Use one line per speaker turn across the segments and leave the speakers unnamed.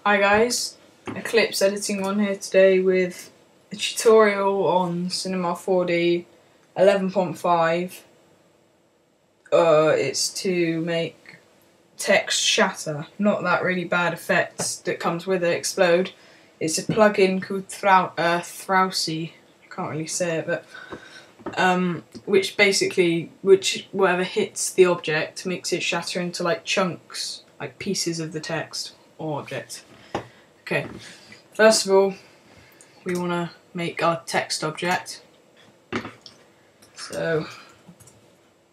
Hi guys, Eclipse editing on here today with a tutorial on Cinema 4D 11.5. It's to make text shatter, not that really bad effect that comes with it, explode. It's a plugin called Thrausi, I can't really say it, but which basically, whatever hits the object makes it shatter into like chunks, like pieces of the text or object. Okay, first of all, we want to make our text object. So,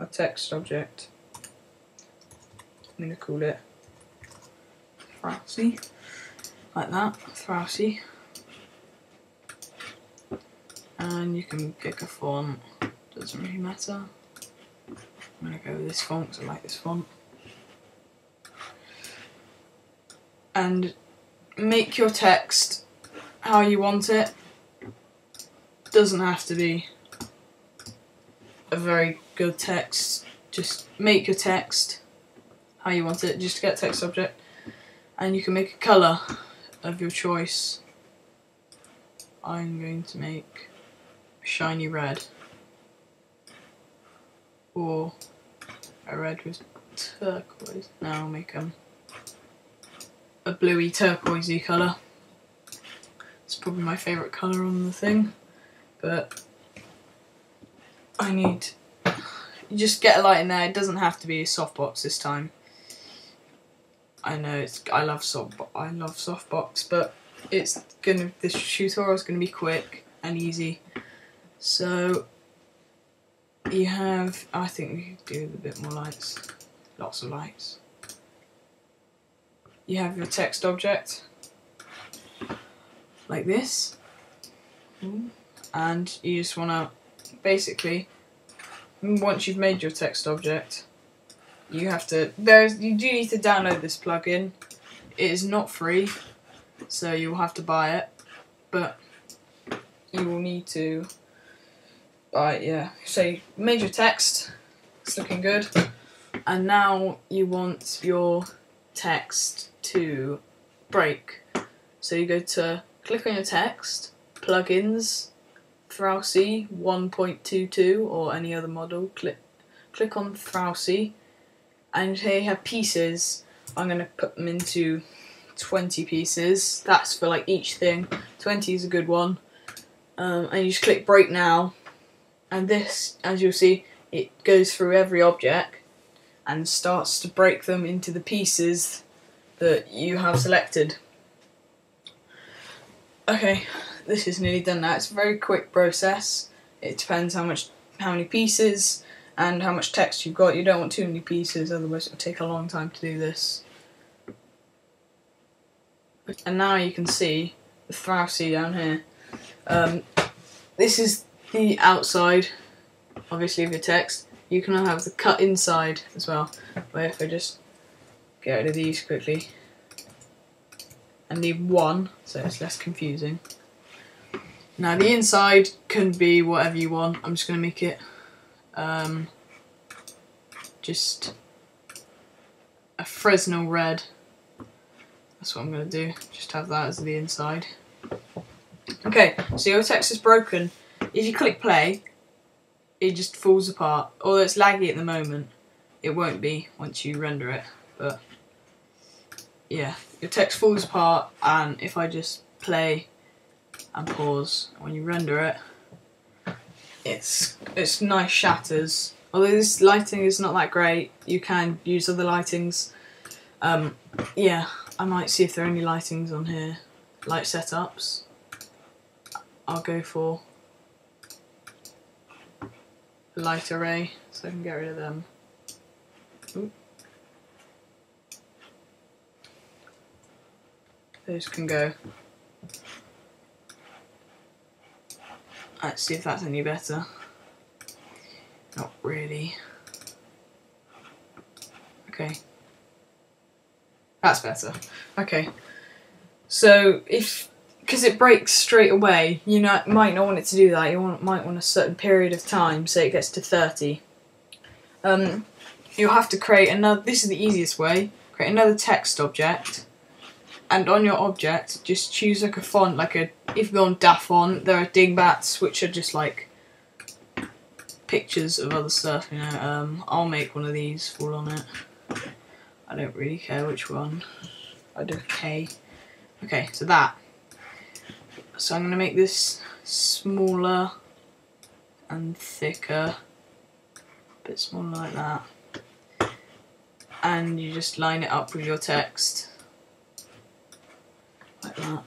our text object, I'm going to call it Thrausi, like that, Thrausi. And you can pick a font, doesn't really matter. I'm going to go with this font because I like this font. And make your text how you want it. Doesn't have to be a very good text, just make your text how you want it, just get text object, and you can make a colour of your choice. I'm going to make a shiny red, or a red with turquoise. Now I'll make a bluey turquoisey colour. It's probably my favourite colour on the thing, but you just get a light in there. It doesn't have to be a softbox this time. I know I love softbox, but this tutorial is gonna be quick and easy. So you have, I think we could do with a bit more lights, lots of lights. You have your text object like this, and you just want to basically, once you've made your text object, you do need to download this plugin. It is not free, so you'll have to buy it, but you will need to buy it. Yeah, so you made your text, it's looking good, and now you want your text to break. So you go to click on your text, plugins, Thrausi 1.22 or any other model, click on Thrausi, and here you have pieces. I'm going to put them into 20 pieces, that's for like each thing. 20 is a good one. And you just click break now, and this, as you'll see, it goes through every object and starts to break them into the pieces that you have selected. Okay, this is nearly done now. It's a very quick process. It depends how many pieces and how much text you've got. You don't want too many pieces, otherwise it'll take a long time to do this. And now you can see the Thrausi down here. This is the outside, obviously, of your text. You can have the cut inside as well, where if I just get rid of these quickly and leave one, so it's less confusing. Now the inside can be whatever you want. I'm just going to make it just a Fresnel red. That's what I'm going to do, just have that as the inside. Okay, so your text is broken. If you click play, it just falls apart. Although it's laggy at the moment, it won't be once you render it, but yeah, your text falls apart, and if I just play and pause, when you render it, it's nice shatters. Although this lighting is not that great, you can use other lightings. Yeah, I might see if there are any lightings on here, light setups. I'll go for light array, so I can get rid of them. Ooh. Those can go. Let's see if that's any better. Not really. Okay. That's better. Okay. So because it breaks straight away, you might not want it to do that. You might want a certain period of time, say it gets to 30. You'll have to create another. This is the easiest way. Create another text object, And on your object, just choose like a font, if you go on DAF font, there are dingbats, which are just like pictures of other stuff, you know. I'll make one of these fall on it. I don't really care which one. I do a K. Okay, so that. So I'm going to make this smaller and thicker. A bit smaller like that. And you just line it up with your text. Like that.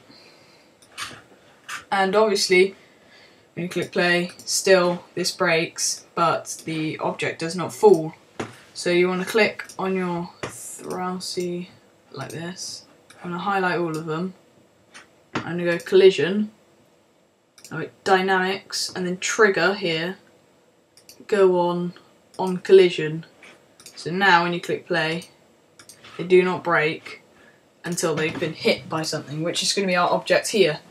And obviously, when you click play, still this breaks, but the object does not fall. So you want to click on your Thrausi like this. I'm going to highlight all of them. I'm going to go collision, dynamics, and then trigger here. Go on collision. So now when you click play, they do not break until they've been hit by something, which is going to be our object here.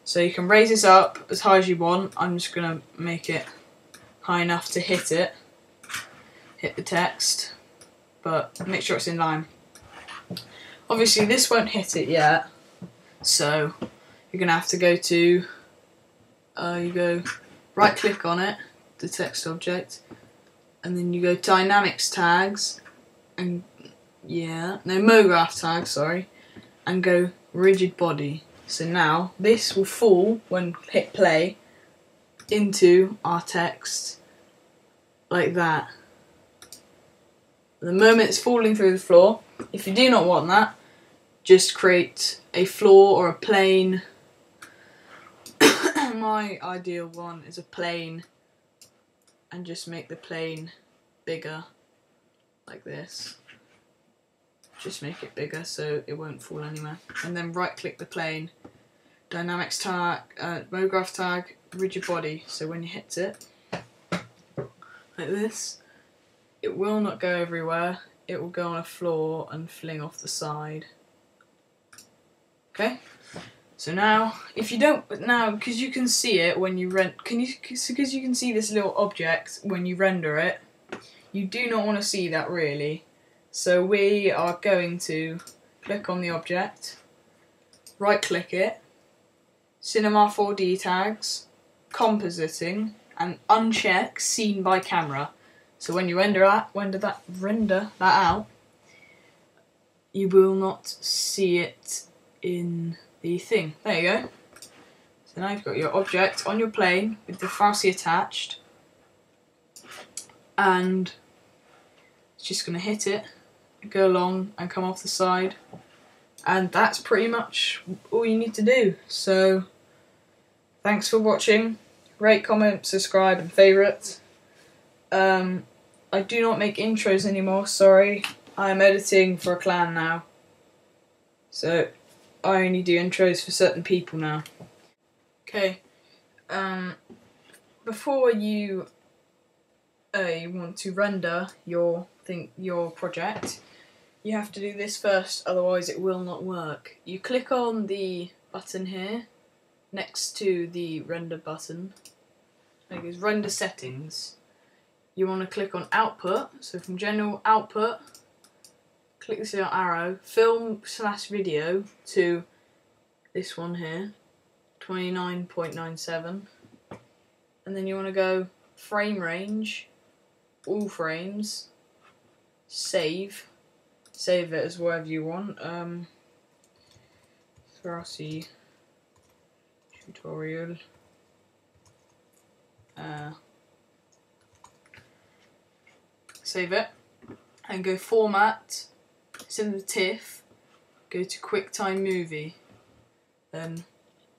So you can raise this up as high as you want. I'm just going to make it high enough to hit it. Hit the text, but make sure it's in line. Obviously this won't hit it yet, so you're going to have to go to, you go right click on it, the text object, and then you go dynamics tags, and MoGraph tags, sorry, and go rigid body. So now this will fall when hit play into our text like that. The moment it's falling through the floor, if you do not want that, just create a floor or a plane. My ideal one is a plane, and just make the plane bigger like this. Just make it bigger so it won't fall anywhere. And then right click the plane, dynamics tag, MoGraph tag, rigid body. So when you hit it like this, it will not go everywhere. It will go on a floor and fling off the side. Okay. So now, if you don't, because you can see it when you because you can see this little object when you render it, you do not want to see that really. So we are going to click on the object, right click it, Cinema 4D tags, compositing, and uncheck scene by camera. So when you render that out, you will not see it in the thing. There you go. So now you've got your object on your plane with the Thrausi attached, and it's just going to hit it, go along and come off the side, and that's pretty much all you need to do. So thanks for watching. Rate, comment, subscribe and favourite. I do not make intros anymore, sorry. I am editing for a clan now, so I only do intros for certain people now. Okay, before you want to render your project, you have to do this first, otherwise it will not work. You click on the button here next to the render button. It goes render settings. You want to click on output, so from general output, click this little arrow, film/video to this one here, 29.97, and then you want to go frame range, all frames, save it as wherever you want, Thrausi tutorial, save it, and go format, instead of the TIFF, go to QuickTime Movie. Then,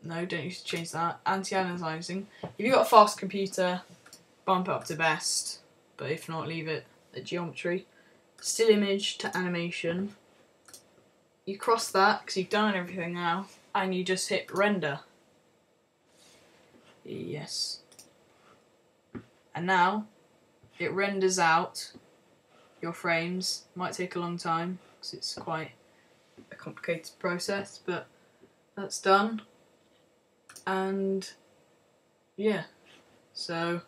no, don't use to change that. Anti-aliasing. If you've got a fast computer, bump it up to best, but if not, leave it at geometry. Still image to animation. You cross that, because you've done everything now, and you just hit render. Yes. And now, it renders out your frames. Might take a long time because it's quite a complicated process, but that's done. And yeah, so